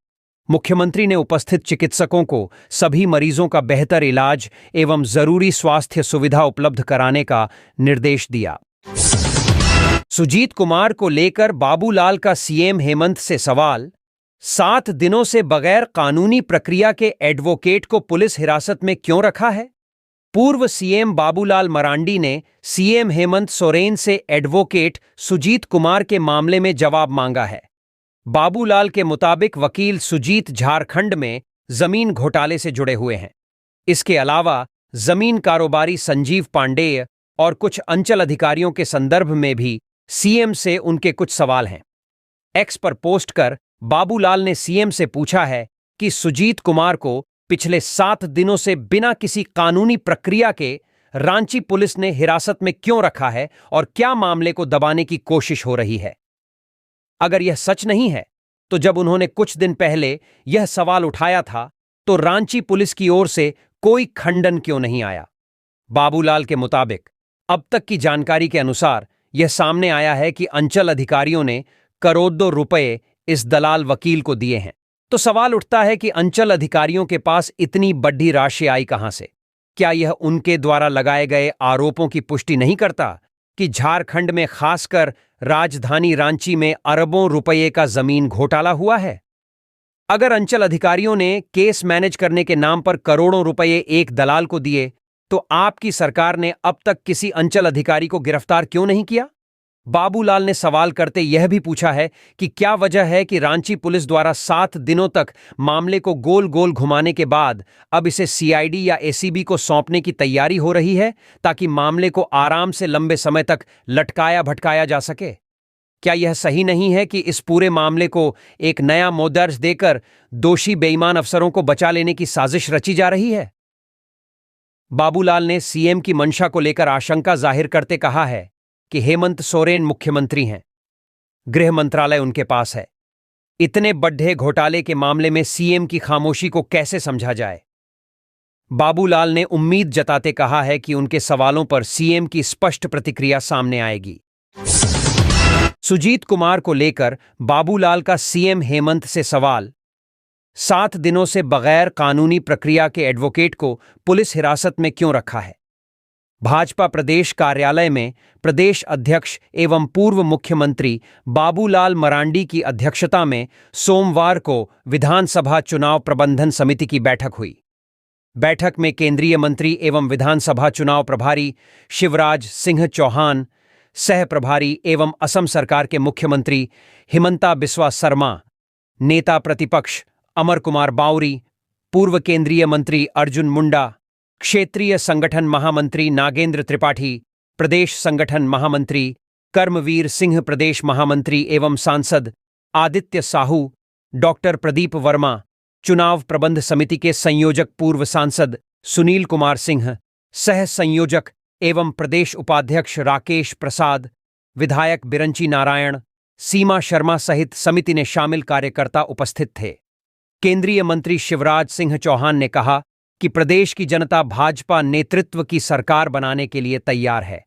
मुख्यमंत्री ने उपस्थित चिकित्सकों को सभी मरीजों का बेहतर इलाज एवं जरूरी स्वास्थ्य सुविधा उपलब्ध कराने का निर्देश दिया। सुजीत कुमार को लेकर बाबूलाल का सीएम हेमंत से सवाल। 7 दिनों से बगैर कानूनी प्रक्रिया के एडवोकेट को पुलिस हिरासत में क्यों रखा है? पूर्व सीएम बाबूलाल मरांडी ने सीएम हेमंत सोरेन से एडवोकेट सुजीत कुमार के मामले में जवाब मांगा है। बाबूलाल के मुताबिक वकील सुजीत झारखंड में जमीन घोटाले से जुड़े हुए हैं। इसके अलावा जमीन कारोबारी संजीव पांडेय और कुछ अंचल अधिकारियों के संदर्भ में भी सीएम से उनके कुछ सवाल हैं। एक्स पर पोस्ट कर बाबूलाल ने सीएम से पूछा है कि सुजीत कुमार को पिछले 7 दिनों से बिना किसी कानूनी प्रक्रिया के रांची पुलिस ने हिरासत में क्यों रखा है और क्या मामले को दबाने की कोशिश हो रही है। अगर यह सच नहीं है तो जब उन्होंने कुछ दिन पहले यह सवाल उठाया था तो रांची पुलिस की ओर से कोई खंडन क्यों नहीं आया। बाबूलाल के मुताबिक अब तक की जानकारी के अनुसार यह सामने आया है कि अंचल अधिकारियों ने करोड़ों रुपए इस दलाल वकील को दिए हैं। तो सवाल उठता है कि अंचल अधिकारियों के पास इतनी बड़ी राशि आई कहां से? क्या यह उनके द्वारा लगाए गए आरोपों की पुष्टि नहीं करता कि झारखंड में खासकर राजधानी रांची में अरबों रुपये का जमीन घोटाला हुआ है? अगर अंचल अधिकारियों ने केस मैनेज करने के नाम पर करोड़ों रुपये एक दलाल को दिए तो आपकी सरकार ने अब तक किसी अंचल अधिकारी को गिरफ्तार क्यों नहीं किया? बाबूलाल ने सवाल करते यह भी पूछा है कि क्या वजह है कि रांची पुलिस द्वारा 7 दिनों तक मामले को गोल गोल घुमाने के बाद अब इसे सीआईडी या एसीबी को सौंपने की तैयारी हो रही है ताकि मामले को आराम से लंबे समय तक लटकाया भटकाया जा सके। क्या यह सही नहीं है कि इस पूरे मामले को एक नया मोदर्ज देकर दोषी बेईमान अफसरों को बचा लेने की साजिश रची जा रही है? बाबूलाल ने सीएम की मंशा को लेकर आशंका जाहिर करते कहा है कि हेमंत सोरेन मुख्यमंत्री हैं, गृह मंत्रालय उनके पास है। इतने बड़े घोटाले के मामले में सीएम की खामोशी को कैसे समझा जाए? बाबूलाल ने उम्मीद जताते कहा है कि उनके सवालों पर सीएम की स्पष्ट प्रतिक्रिया सामने आएगी। सुजीत कुमार को लेकर बाबूलाल का सीएम हेमंत से सवाल। 7 दिनों से बगैर कानूनी प्रक्रिया के एडवोकेट को पुलिस हिरासत में क्यों रखा है? भाजपा प्रदेश कार्यालय में प्रदेश अध्यक्ष एवं पूर्व मुख्यमंत्री बाबूलाल मरांडी की अध्यक्षता में सोमवार को विधानसभा चुनाव प्रबंधन समिति की बैठक हुई। बैठक में केंद्रीय मंत्री एवं विधानसभा चुनाव प्रभारी शिवराज सिंह चौहान, सह प्रभारी एवं असम सरकार के मुख्यमंत्री हिमंता बिस्वा सरमा, नेता प्रतिपक्ष अमर कुमार बावरी, पूर्व केंद्रीय मंत्री अर्जुन मुंडा, क्षेत्रीय संगठन महामंत्री नागेंद्र त्रिपाठी, प्रदेश संगठन महामंत्री कर्मवीर सिंह, प्रदेश महामंत्री एवं सांसद आदित्य साहू, डॉक्टर प्रदीप वर्मा, चुनाव प्रबंध समिति के संयोजक पूर्व सांसद सुनील कुमार सिंह, सह संयोजक एवं प्रदेश उपाध्यक्ष राकेश प्रसाद, विधायक बिरंची नारायण, सीमा शर्मा सहित समिति ने शामिल कार्यकर्ता उपस्थित थे। केंद्रीय मंत्री शिवराज सिंह चौहान ने कहा कि प्रदेश की जनता भाजपा नेतृत्व की सरकार बनाने के लिए तैयार है।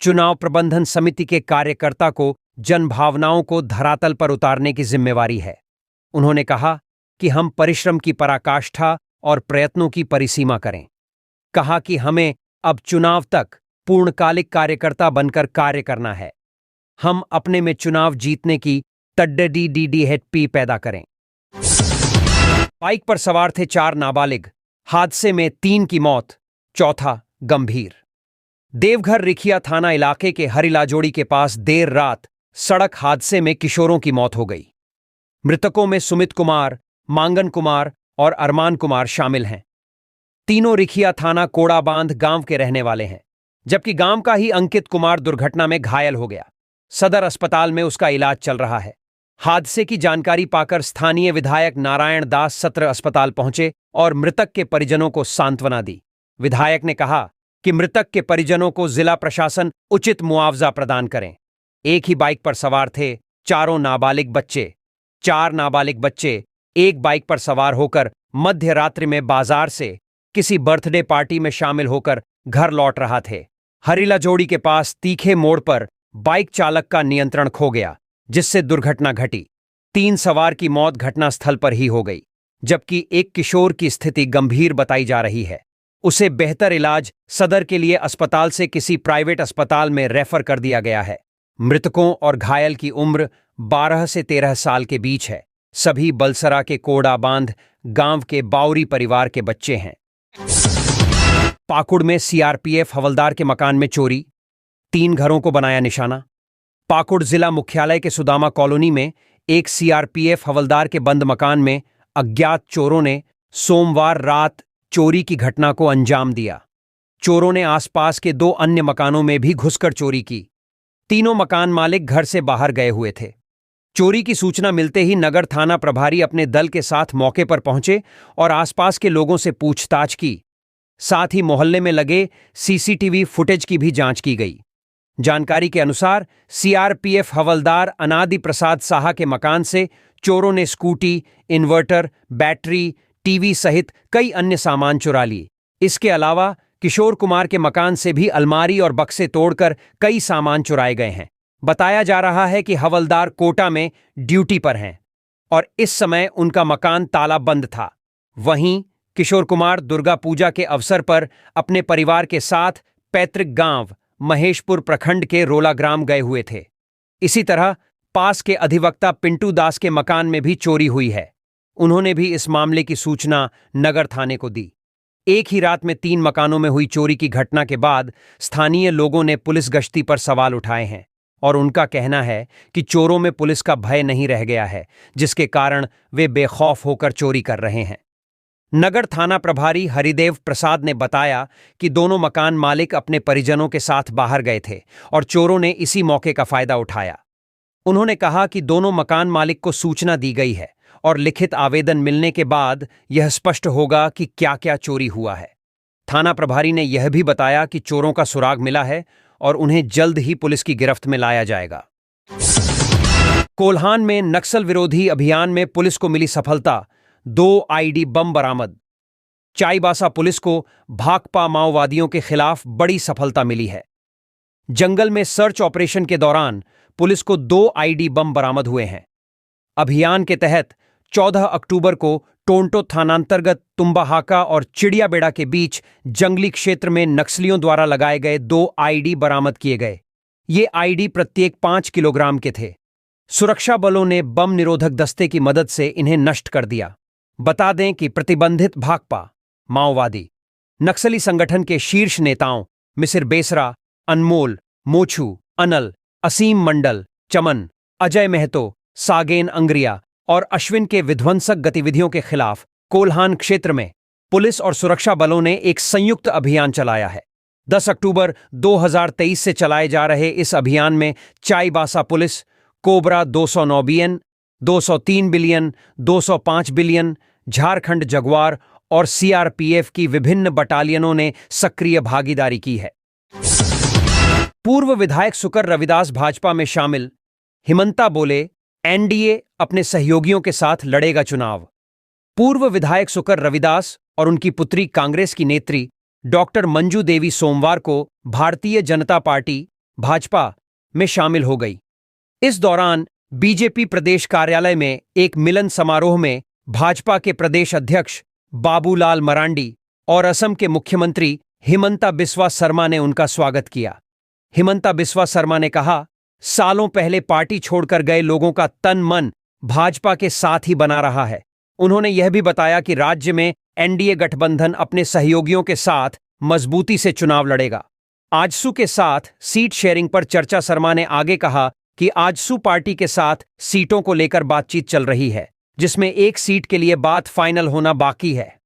चुनाव प्रबंधन समिति के कार्यकर्ता को जनभावनाओं को धरातल पर उतारने की जिम्मेवारी है। उन्होंने कहा कि हम परिश्रम की पराकाष्ठा और प्रयत्नों की परिसीमा करें। कहा कि हमें अब चुनाव तक पूर्णकालिक कार्यकर्ता बनकर कार्य करना है। हम अपने में चुनाव जीतने की तड्डडी पैदा करें। बाइक पर सवार थे 4 नाबालिग, हादसे में 3 की मौत, चौथा गंभीर। देवघर रिखिया थाना इलाके के हरिलाजोड़ी के पास देर रात सड़क हादसे में किशोरों की मौत हो गई। मृतकों में सुमित कुमार, मांगन कुमार और अरमान कुमार शामिल हैं। तीनों रिखिया थाना कोड़ाबांध गांव के रहने वाले हैं, जबकि गांव का ही अंकित कुमार दुर्घटना में घायल हो गया। सदर अस्पताल में उसका इलाज चल रहा है। हादसे की जानकारी पाकर स्थानीय विधायक नारायण दास सत्र अस्पताल पहुंचे और मृतक के परिजनों को सांत्वना दी। विधायक ने कहा कि मृतक के परिजनों को जिला प्रशासन उचित मुआवजा प्रदान करें। एक ही बाइक पर सवार थे चारों नाबालिग बच्चे। 4 नाबालिग बच्चे एक बाइक पर सवार होकर मध्य रात्रि में बाजार से किसी बर्थडे पार्टी में शामिल होकर घर लौट रहा थे। हरिला जोड़ी के पास तीखे मोड़ पर बाइक चालक का नियंत्रण खो गया, जिससे दुर्घटना घटी। 3 सवार की मौत घटनास्थल पर ही हो गई, जबकि एक किशोर की स्थिति गंभीर बताई जा रही है। उसे बेहतर इलाज सदर के लिए अस्पताल से किसी प्राइवेट अस्पताल में रेफर कर दिया गया है। मृतकों और घायल की उम्र 12 से 13 साल के बीच है। सभी बलसरा के कोड़ाबांध गांव के बाउरी परिवार के बच्चे हैं। पाकुड़ में सीआरपीएफ हवलदार के मकान में चोरी, 3 घरों को बनाया निशाना। पाकुड़ जिला मुख्यालय के सुदामा कॉलोनी में एक सीआरपीएफ हवलदार के बंद मकान में अज्ञात चोरों ने सोमवार रात चोरी की घटना को अंजाम दिया। चोरों ने आसपास के 2 अन्य मकानों में भी घुसकर चोरी की। तीनों मकान मालिक घर से बाहर गए हुए थे। चोरी की सूचना मिलते ही नगर थाना प्रभारी अपने दल के साथ मौके पर पहुंचे और आसपास के लोगों से पूछताछ की। साथ ही मोहल्ले में लगे सीसीटीवी फुटेज की भी जांच की गई। जानकारी के अनुसार सीआरपीएफ हवलदार अनादि प्रसाद साहा के मकान से चोरों ने स्कूटी, इन्वर्टर, बैटरी, टीवी सहित कई अन्य सामान चुरा लिए। इसके अलावा किशोर कुमार के मकान से भी अलमारी और बक्से तोड़कर कई सामान चुराए गए हैं। बताया जा रहा है कि हवलदार कोटा में ड्यूटी पर हैं और इस समय उनका मकान ताला बंद था। वहीं किशोर कुमार दुर्गा पूजा के अवसर पर अपने परिवार के साथ पैतृक गांव महेशपुर प्रखंड के रोलाग्राम गए हुए थे। इसी तरह पास के अधिवक्ता पिंटू दास के मकान में भी चोरी हुई है। उन्होंने भी इस मामले की सूचना नगर थाने को दी। एक ही रात में 3 मकानों में हुई चोरी की घटना के बाद स्थानीय लोगों ने पुलिस गश्ती पर सवाल उठाए हैं और उनका कहना है कि चोरों में पुलिस का भय नहीं रह गया है, जिसके कारण वे बेखौफ होकर चोरी कर रहे हैं। नगर थाना प्रभारी हरिदेव प्रसाद ने बताया कि दोनों मकान मालिक अपने परिजनों के साथ बाहर गए थे और चोरों ने इसी मौके का फायदा उठाया। उन्होंने कहा कि दोनों मकान मालिक को सूचना दी गई है और लिखित आवेदन मिलने के बाद यह स्पष्ट होगा कि क्या क्या चोरी हुआ है। थाना प्रभारी ने यह भी बताया कि चोरों का सुराग मिला है और उन्हें जल्द ही पुलिस की गिरफ्त में लाया जाएगा। कोल्हान में नक्सल विरोधी अभियान में पुलिस को मिली सफलता, 2 आईडी बम बरामद। चाईबासा पुलिस को भाकपा माओवादियों के खिलाफ बड़ी सफलता मिली है। जंगल में सर्च ऑपरेशन के दौरान पुलिस को 2 आईडी बम बरामद हुए हैं। अभियान के तहत 14 अक्टूबर को टोंटो थानांतर्गत तुम्बाहाका और चिड़ियाबेड़ा के बीच जंगली क्षेत्र में नक्सलियों द्वारा लगाए गए 2 आईडी बरामद किए गए। ये आईडी प्रत्येक 5 किलोग्राम के थे। सुरक्षा बलों ने बम निरोधक दस्ते की मदद से इन्हें नष्ट कर दिया। बता दें कि प्रतिबंधित भाकपा माओवादी नक्सली संगठन के शीर्ष नेताओं मिसिर बेसरा, अनमोल, मोछू, अनल, असीम मंडल, चमन, अजय महतो, सागेन अंग्रिया और अश्विन के विध्वंसक गतिविधियों के खिलाफ कोल्हान क्षेत्र में पुलिस और सुरक्षा बलों ने एक संयुक्त अभियान चलाया है। 10 अक्टूबर 2023 से चलाए जा रहे इस अभियान में Chaibasa police, cobra 209 billion, 203 billion, 205 billion, Jharkhand Jaguar और सीआरपीएफ की विभिन्न बटालियनों ने सक्रिय भागीदारी की है। पूर्व विधायक सुकर रविदास भाजपा में शामिल। हिमंता बोले, एनडीए अपने सहयोगियों के साथ लड़ेगा चुनाव। पूर्व विधायक सुकर रविदास और उनकी पुत्री कांग्रेस की नेत्री डॉक्टर मंजू देवी सोमवार को भारतीय जनता पार्टी भाजपा में शामिल हो गई। इस दौरान बीजेपी प्रदेश कार्यालय में एक मिलन समारोह में भाजपा के प्रदेश अध्यक्ष बाबूलाल मरांडी और असम के मुख्यमंत्री हिमंता बिस्वा शर्मा ने उनका स्वागत किया। हिमंता बिस्वा शर्मा ने कहा, सालों पहले पार्टी छोड़कर गए लोगों का तन मन भाजपा के साथ ही बना रहा है। उन्होंने यह भी बताया कि राज्य में एनडीए गठबंधन अपने सहयोगियों के साथ मजबूती से चुनाव लड़ेगा। आजसू के साथ सीट शेयरिंग पर चर्चा। शर्मा ने आगे कहा कि आजसू पार्टी के साथ सीटों को लेकर बातचीत चल रही है, जिसमें एक सीट के लिए बात फाइनल होना बाकी है।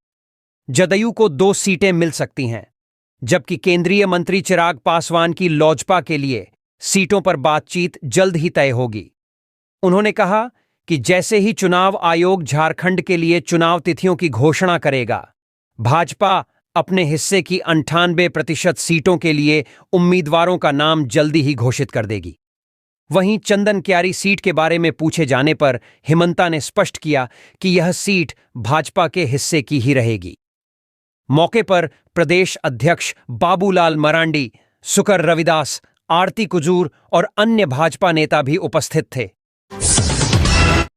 जदयू को 2 सीटें मिल सकती हैं, जबकि केंद्रीय मंत्री चिराग पासवान की लोजपा के लिए सीटों पर बातचीत जल्द ही तय होगी। उन्होंने कहा कि जैसे ही चुनाव आयोग झारखंड के लिए चुनाव तिथियों की घोषणा करेगा, भाजपा अपने हिस्से की 98% सीटों के लिए उम्मीदवारों का नाम जल्दी ही घोषित कर देगी। वहीं चंदन क्यारी सीट के बारे में पूछे जाने पर हिमंता ने स्पष्ट किया कि यह सीट भाजपा के हिस्से की ही रहेगी। मौके पर प्रदेश अध्यक्ष बाबूलाल मरांडी, सुकर रविदास, आरती कुजूर और अन्य भाजपा नेता भी उपस्थित थे।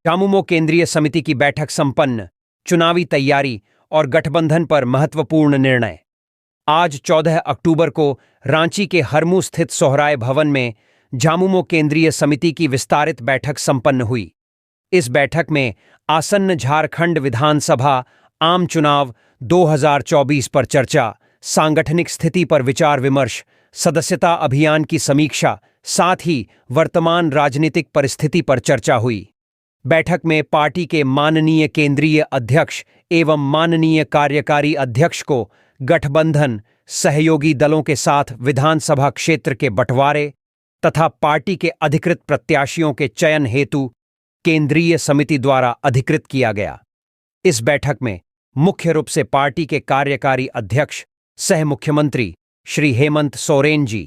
झामुमो केंद्रीय समिति की बैठक संपन्न। चुनावी तैयारी और गठबंधन पर महत्वपूर्ण निर्णय। आज 14 अक्टूबर को रांची के हरमू स्थित सोहराय भवन में झामुमो केंद्रीय समिति की विस्तारित बैठक संपन्न हुई। इस बैठक में आसन्न झारखंड विधानसभा आम चुनाव 2024 पर चर्चा, सांगठनिक स्थिति पर विचार विमर्श, सदस्यता अभियान की समीक्षा, साथ ही वर्तमान राजनीतिक परिस्थिति पर चर्चा हुई। बैठक में पार्टी के माननीय केंद्रीय अध्यक्ष एवं माननीय कार्यकारी अध्यक्ष को गठबंधन सहयोगी दलों के साथ विधानसभा क्षेत्र के बंटवारे तथा पार्टी के अधिकृत प्रत्याशियों के चयन हेतु केंद्रीय समिति द्वारा अधिकृत किया गया। इस बैठक में मुख्य रूप से पार्टी के कार्यकारी अध्यक्ष सह मुख्यमंत्री श्री हेमंत सोरेन जी,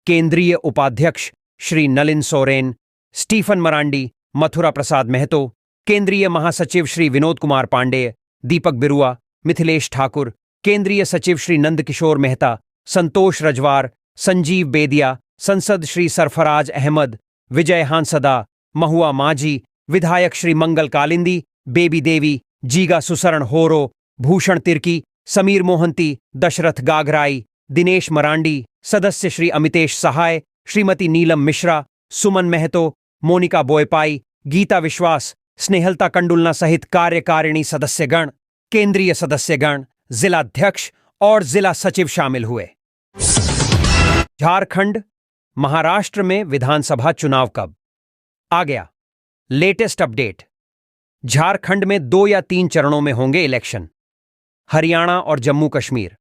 केंद्रीय उपाध्यक्ष श्री नलिन सोरेन, स्टीफन मरांडी, मथुरा प्रसाद महतो, केंद्रीय महासचिव श्री विनोद कुमार पांडेय, दीपक बिरुआ, मिथिलेश ठाकुर, केंद्रीय सचिव श्री नंदकिशोर मेहता, संतोष रजवार, संजीव बेदिया, संसद श्री सरफराज अहमद, विजय हांसदा, महुआ माझी, विधायक श्री मंगल कालिंदी, बेबी देवी, जीगा सुसरण होरो, भूषण तिर्की, समीर मोहंती, दशरथ गागराई, दिनेश मरांडी, सदस्य श्री अमितेश सहाय, श्रीमती नीलम मिश्रा, सुमन महतो, मोनिका बोयपाई, गीता विश्वास, स्नेहलता कंडुलना सहित कार्यकारिणी सदस्यगण, केंद्रीय सदस्यगण, जिलाध्यक्ष और जिला सचिव शामिल हुए। झारखंड, महाराष्ट्र में विधानसभा चुनाव कब? आ गया लेटेस्ट अपडेट। झारखंड में 2 या 3 चरणों में होंगे इलेक्शन। हरियाणा और जम्मू कश्मीर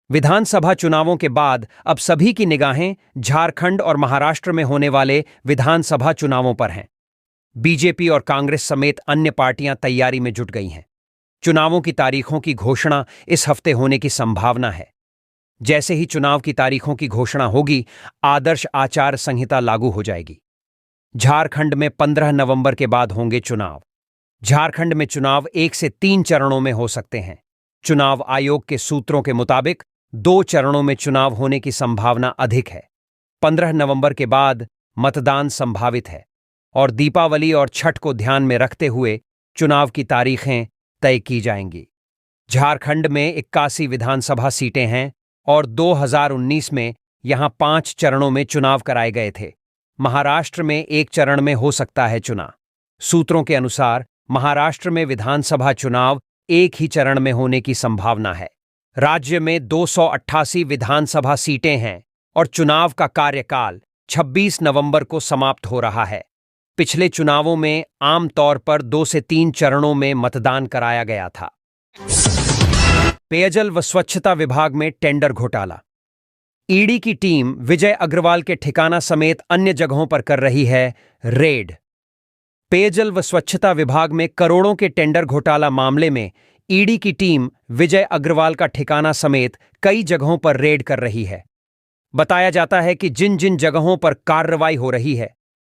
विधानसभा चुनावों के बाद अब सभी की निगाहें झारखंड और महाराष्ट्र में होने वाले विधानसभा चुनावों पर हैं। बीजेपी और कांग्रेस समेत अन्य पार्टियां तैयारी में जुट गई हैं। चुनावों की तारीखों की घोषणा इस हफ्ते होने की संभावना है। जैसे ही चुनाव की तारीखों की घोषणा होगी, आदर्श आचार संहिता लागू हो जाएगी। झारखंड में 15 नवंबर के बाद होंगे चुनाव। झारखंड में चुनाव 1 से 3 चरणों में हो सकते हैं। चुनाव आयोग के सूत्रों के मुताबिक 2 चरणों में चुनाव होने की संभावना अधिक है। 15 नवंबर के बाद मतदान संभावित है और दीपावली और छठ को ध्यान में रखते हुए चुनाव की तारीखें तय की जाएंगी। झारखंड में 81 विधानसभा सीटें हैं और 2019 में यहां 5 चरणों में चुनाव कराए गए थे। महाराष्ट्र में 1 चरण में हो सकता है चुनाव। सूत्रों के अनुसार महाराष्ट्र में विधानसभा चुनाव 1 ही चरण में होने की संभावना है। राज्य में 288 विधानसभा सीटें हैं और चुनाव का कार्यकाल 26 नवंबर को समाप्त हो रहा है। पिछले चुनावों में आमतौर पर 2 से 3 चरणों में मतदान कराया गया था। पेयजल व स्वच्छता विभाग में टेंडर घोटाला। ईडी की टीम विजय अग्रवाल के ठिकाना समेत अन्य जगहों पर कर रही है रेड। पेयजल व स्वच्छता विभाग में करोड़ों के टेंडर घोटाला मामले में ईडी की टीम विजय अग्रवाल का ठिकाना समेत कई जगहों पर रेड कर रही है। बताया जाता है कि जिन जिन जगहों पर कार्रवाई हो रही है,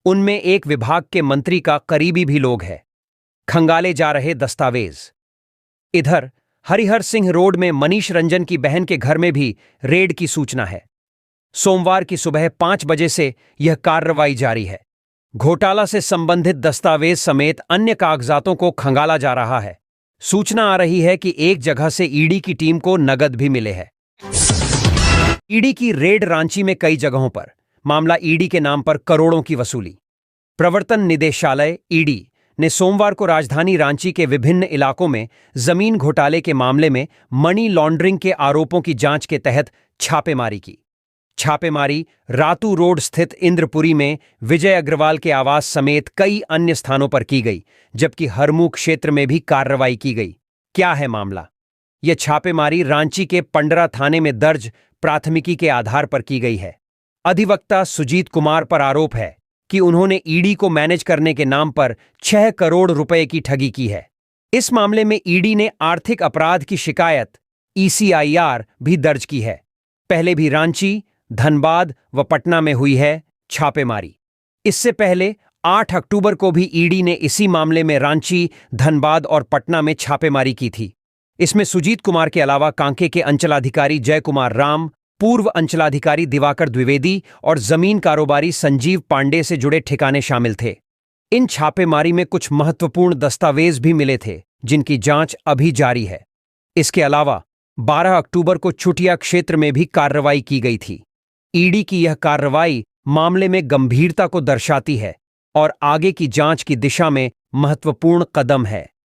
उनमें एक विभाग के मंत्री का करीबी भी लोग हैं। खंगाले जा रहे दस्तावेज। इधर हरिहर सिंह रोड में मनीष रंजन की बहन के घर में भी रेड की सूचना है। सोमवार की सुबह 5 बजे से यह कार्रवाई जारी है। घोटाला से संबंधित दस्तावेज समेत अन्य कागजातों को खंगाला जा रहा है। सूचना आ रही है कि एक जगह से ईडी की टीम को नगद भी मिले हैं। ईडी की रेड रांची में कई जगहों पर। मामला ईडी के नाम पर करोड़ों की वसूली। प्रवर्तन निदेशालय ईडी ने सोमवार को राजधानी रांची के विभिन्न इलाकों में जमीन घोटाले के मामले में मनी लॉन्ड्रिंग के आरोपों की जांच के तहत छापेमारी की। छापेमारी रातू रोड स्थित इंद्रपुरी में विजय अग्रवाल के आवास समेत कई अन्य स्थानों पर की गई, जबकि हरमू क्षेत्र में भी कार्रवाई की गई। क्या है मामला? यह छापेमारी रांची के पंडरा थाने में दर्ज प्राथमिकी के आधार पर की गई है। अधिवक्ता सुजीत कुमार पर आरोप है कि उन्होंने ईडी को मैनेज करने के नाम पर 6 करोड़ रुपए की ठगी की है। इस मामले में ईडी ने आर्थिक अपराध की शिकायत ईसीआईआर भी दर्ज की है। पहले भी रांची, धनबाद व पटना में हुई है छापेमारी। इससे पहले 8 अक्टूबर को भी ईडी ने इसी मामले में रांची, धनबाद और पटना में छापेमारी की थी। इसमें सुजीत कुमार के अलावा कांके के अंचलाधिकारी जय कुमार राम, पूर्व अंचलाधिकारी दिवाकर द्विवेदी और जमीन कारोबारी संजीव पांडे से जुड़े ठिकाने शामिल थे। इन छापेमारी में कुछ महत्वपूर्ण दस्तावेज भी मिले थे, जिनकी जांच अभी जारी है। इसके अलावा 12 अक्टूबर को चुटिया क्षेत्र में भी कार्रवाई की गई थी। ईडी की यह कार्रवाई मामले में गंभीरता को दर्शाती है और आगे की जांच की दिशा में महत्वपूर्ण कदम है।